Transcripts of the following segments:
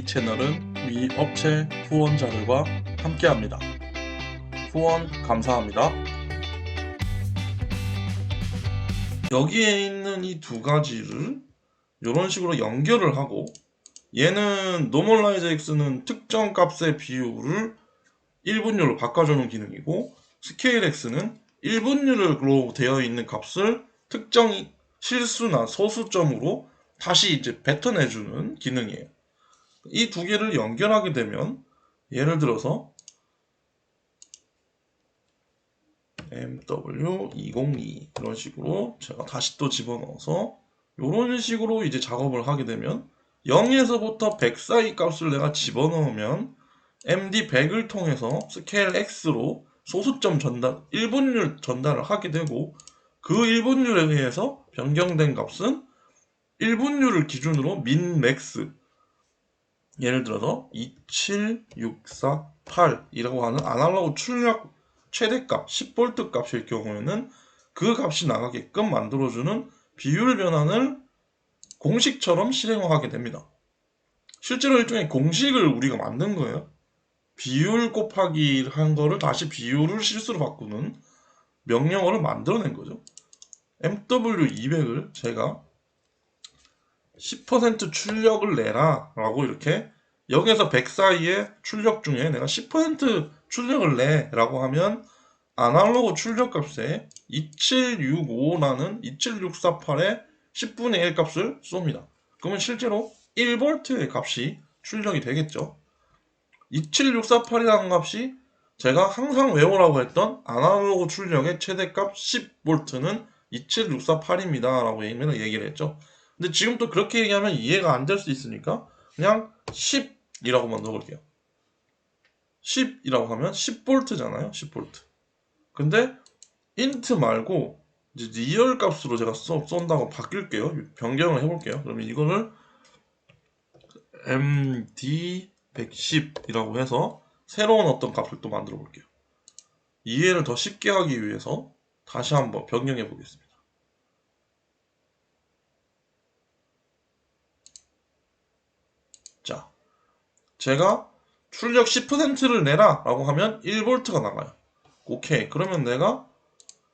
이 채널은 위 업체 후원자들과 함께합니다. 후원 감사합니다. 여기에 있는 이 두 가지를 이런 식으로 연결을 하고, 얘는 노멀라이즈 x는 특정 값의 비율을 1분율로 바꿔주는 기능이고, 스케일 x는 1분율로 되어 있는 값을 특정 실수나 소수점으로 다시 이제 뱉어내주는 기능이에요. 이 두 개를 연결하게 되면, 예를 들어서 MW202 이런 식으로 제가 다시 또 집어넣어서 이런 식으로 이제 작업을 하게 되면 0에서부터 100 사이 값을 내가 집어넣으면 MD100을 통해서 스케일 X로 소수점 전달, 1분율 전달을 하게 되고, 그 1분율에 의해서 변경된 값은 1분율을 기준으로 민, 맥스, 예를 들어서 27648이라고 하는 아날로그 출력 최대값 10V 값일 경우에는 그 값이 나가게끔 만들어주는 비율 변환을 공식처럼 실행하게 됩니다. 실제로 일종의 공식을 우리가 만든 거예요. 비율 곱하기 한 거를 다시 비율을 실수로 바꾸는 명령어를 만들어낸 거죠. MW200을 제가 10% 출력을 내라 라고 이렇게, 여기에서 100 사이의 출력 중에 내가 10% 출력을 내 라고 하면 아날로그 출력값에 2765라는 27648의 10분의 1 값을 쏩니다. 그러면 실제로 1V의 값이 출력이 되겠죠. 27648이라는 값이 제가 항상 외우라고 했던 아날로그 출력의 최대값 10V는 27648입니다 라고 얘기를 했죠. 근데 지금 또 그렇게 얘기하면 이해가 안 될 수 있으니까 그냥 10이라고만 넣어볼게요. 10이라고 하면 10V잖아요. 10V. 근데 int 말고 이제 리얼 값으로 제가 쏜다고 바뀔게요. 변경을 해볼게요. 그러면 이거를 md110이라고 해서 새로운 어떤 값을 또 만들어 볼게요. 이해를 더 쉽게 하기 위해서 다시 한번 변경해 보겠습니다. 자, 제가 출력 10%를 내라 라고 하면 1V가 나가요. 오케이. 그러면 내가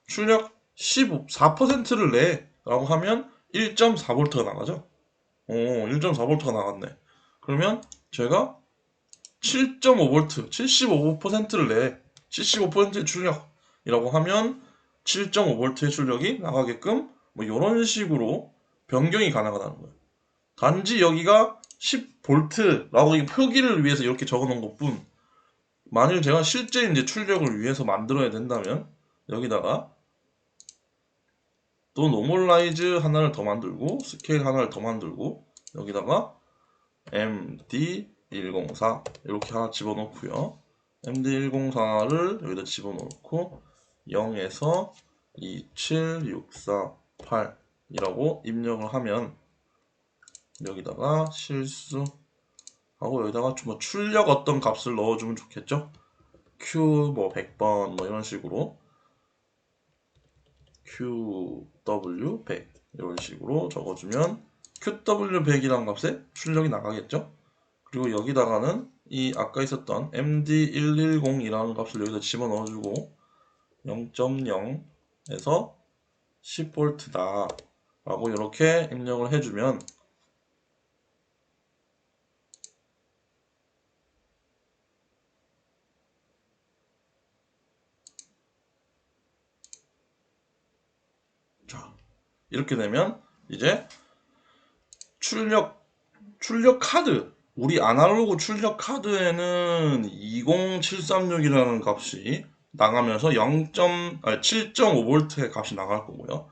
출력 14%를 내 라고 하면 1.4V가 나가죠. 오, 1.4V가 나갔네. 그러면 제가 7.5V, 75%를 내, 75%의 출력이라고 하면 7.5V의 출력이 나가게끔 뭐 이런 식으로 변경이 가능하다는 거예요. 단지 여기가 10V라고 표기를 위해서 이렇게 적어 놓은 것 뿐, 만일 제가 실제 이제 출력을 위해서 만들어야 된다면 여기다가 또 노멀라이즈 하나를 더 만들고 스케일 하나를 더 만들고 여기다가 MD104 이렇게 하나 집어넣고요. MD104를 여기다 집어넣고 0에서 27648이라고 입력을 하면 여기다가 실수 하고 여기다가 뭐 출력 어떤 값을 넣어주면 좋겠죠. Q 뭐 100번 뭐 이런 식으로 QW100 이런 식으로 적어주면 QW100이라는 값에 출력이 나가겠죠. 그리고 여기다가는 이 아까 있었던 MD110이라는 값을 여기다 집어넣어주고 0.0에서 10V다 라고 이렇게 입력을 해주면 자, 이렇게 되면 이제 출력 카드, 우리 아날로그 출력 카드에는 20736이라는 값이 나가면서 7.5V의 값이 나갈 거고요.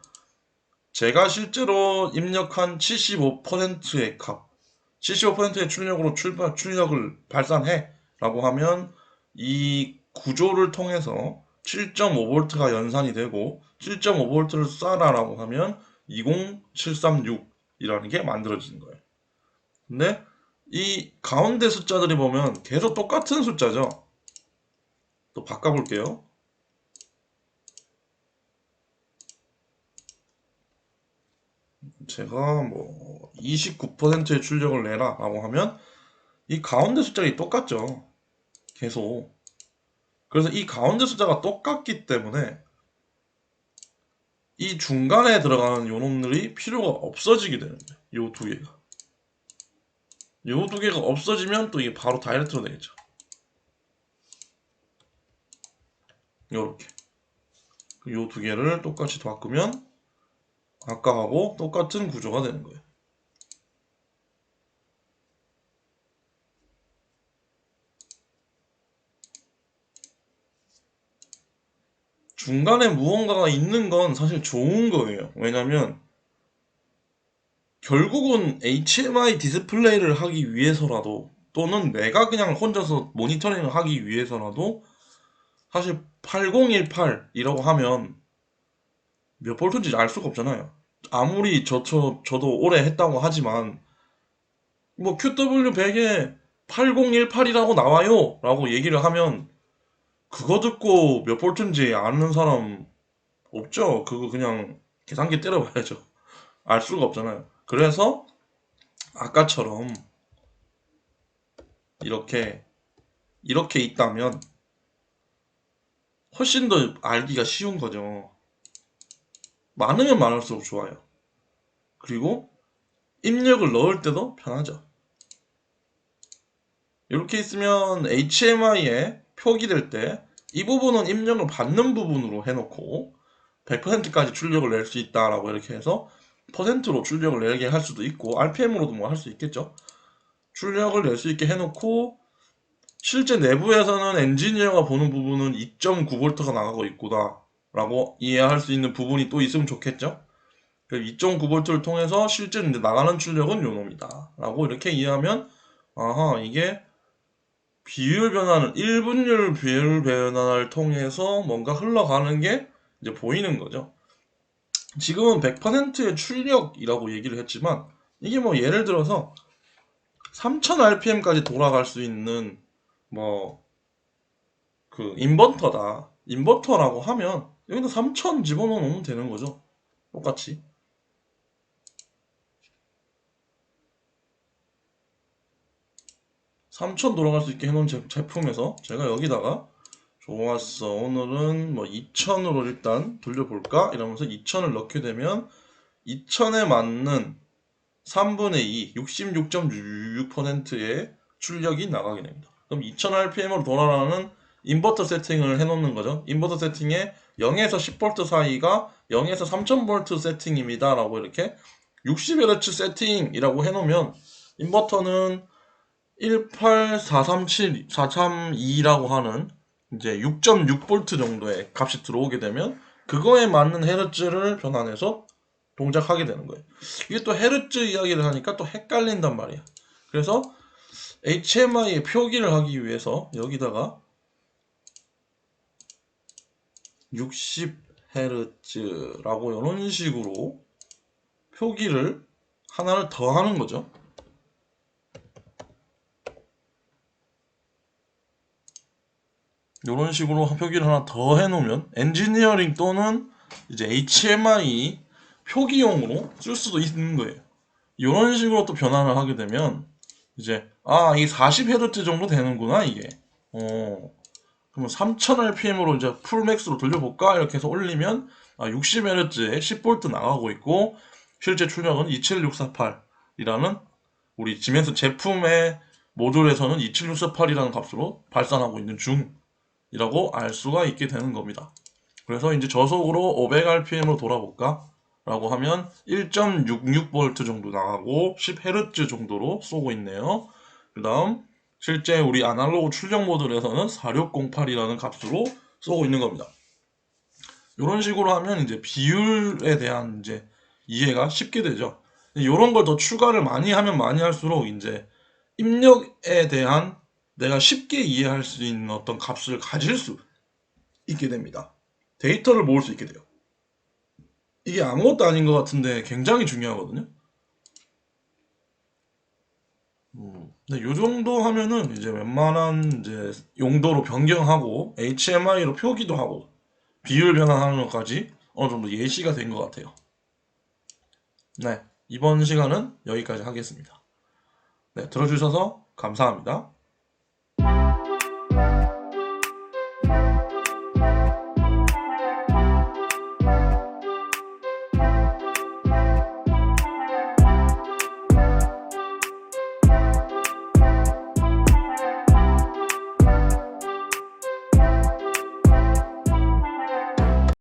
제가 실제로 입력한 75%의 값, 75%의 출력으로 출력을 발산해 라고 하면 이 구조를 통해서 7.5V가 연산이 되고 7.5V를 쏴라 라고 하면 20736이라는 게 만들어지는 거예요. 근데 이 가운데 숫자들이 보면 계속 똑같은 숫자죠. 또 바꿔볼게요. 제가 뭐 29%의 출력을 내라 라고 하면 이 가운데 숫자가 똑같죠. 계속. 그래서 이 가운데 숫자가 똑같기 때문에 이 중간에 들어가는 요놈들이 필요가 없어지게 되는 거예요. 요 두 개가. 요 두 개가 없어지면 또 이게 바로 다이렉트로 되겠죠. 요렇게. 요 두 개를 똑같이 바꾸면 아까하고 똑같은 구조가 되는 거예요. 중간에 무언가가 있는 건 사실 좋은 거예요. 왜냐면 결국은 HMI 디스플레이를 하기 위해서라도 또는 내가 그냥 혼자서 모니터링을 하기 위해서라도 사실 8018이라고 하면 몇 볼트인지 알 수가 없잖아요. 아무리 저도 오래 했다고 하지만 뭐 QW100에 8018이라고 나와요 라고 얘기를 하면 그거 듣고 몇 볼트인지 아는 사람 없죠. 그거 그냥 계산기 때려봐야죠. 알 수가 없잖아요. 그래서 아까처럼 이렇게 이렇게 있다면 훨씬 더 알기가 쉬운 거죠. 많으면 많을수록 좋아요. 그리고 입력을 넣을 때도 편하죠. 이렇게 있으면 HMI에 표기될 때 이 부분은 입력을 받는 부분으로 해놓고 100%까지 출력을 낼 수 있다라고 이렇게 해서 퍼센트로 출력을 내게 할 수도 있고 RPM으로도 뭐 할 수 있겠죠. 출력을 낼 수 있게 해놓고 실제 내부에서는 엔지니어가 보는 부분은 2.9V가 나가고 있구나 라고 이해할 수 있는 부분이 또 있으면 좋겠죠. 2.9V를 통해서 실제 이제 나가는 출력은 요 놈이다 라고 이렇게 이해하면 아하 이게 비율 변화는 1분율 비율 변화를 통해서 뭔가 흘러가는 게 이제 보이는 거죠. 지금은 100%의 출력이라고 얘기를 했지만 이게 뭐 예를 들어서 3000rpm까지 돌아갈 수 있는 뭐 그 인버터다. 인버터라고 하면 여기다 3000 집어넣어 놓으면 되는 거죠. 똑같이. 3000 돌아갈 수 있게 해놓은 제품에서 제가 여기다가 좋았어. 오늘은 뭐 2000으로 일단 돌려볼까? 이러면서 2000을 넣게 되면 2000에 맞는 3분의 2, 66.66%의 출력이 나가게 됩니다. 그럼 2000rpm으로 돌아가는 인버터 세팅을 해놓는 거죠. 인버터 세팅에 0에서 10V 사이가 0에서 3000V 세팅입니다. 라고 이렇게 60Hz 세팅이라고 해놓으면 인버터는 18437, 432라고 하는 이제 6.6V 정도의 값이 들어오게 되면 그거에 맞는 헤르츠를 변환해서 동작하게 되는 거예요. 이게 또 헤르츠 이야기를 하니까 또 헷갈린단 말이야. 그래서 HMI의 표기를 하기 위해서 여기다가 60Hz라고 이런 식으로 표기를 하나를 더 하는 거죠. 이런 식으로 표기를 하나 더 해놓으면 엔지니어링 또는 이제 HMI 표기용으로 쓸 수도 있는 거예요. 이런 식으로 또 변환을 하게 되면 이제 이게 40Hz 정도 되는구나 이게. 그러면 3000rpm으로 이제 풀맥스로 돌려볼까 이렇게 해서 올리면 60Hz에 10V 나가고 있고 실제 출력은 27648이라는 우리 지멘스 제품의 모듈에서는 27648이라는 값으로 발산하고 있는 중이라고 알 수가 있게 되는 겁니다. 그래서 이제 저속으로 500rpm으로 돌아볼까? 라고 하면 1.66V 정도 나가고 10Hz 정도로 쏘고 있네요. 그 다음 실제 우리 아날로그 출력 모듈에서는 4608이라는 값으로 쏘고 있는 겁니다. 이런 식으로 하면 이제 비율에 대한 이제 이해가 쉽게 되죠. 이런 걸 더 추가를 많이 하면 많이 할수록 이제 입력에 대한 내가 쉽게 이해할 수 있는 어떤 값을 가질 수 있게 됩니다. 데이터를 모을 수 있게 돼요. 이게 아무것도 아닌 것 같은데 굉장히 중요하거든요. 근데 요 정도 하면은 이제 웬만한 이제 용도로 변경하고 HMI로 표기도 하고 비율 변환하는 것까지 어느 정도 예시가 된 것 같아요. 네, 이번 시간은 여기까지 하겠습니다. 네, 들어주셔서 감사합니다.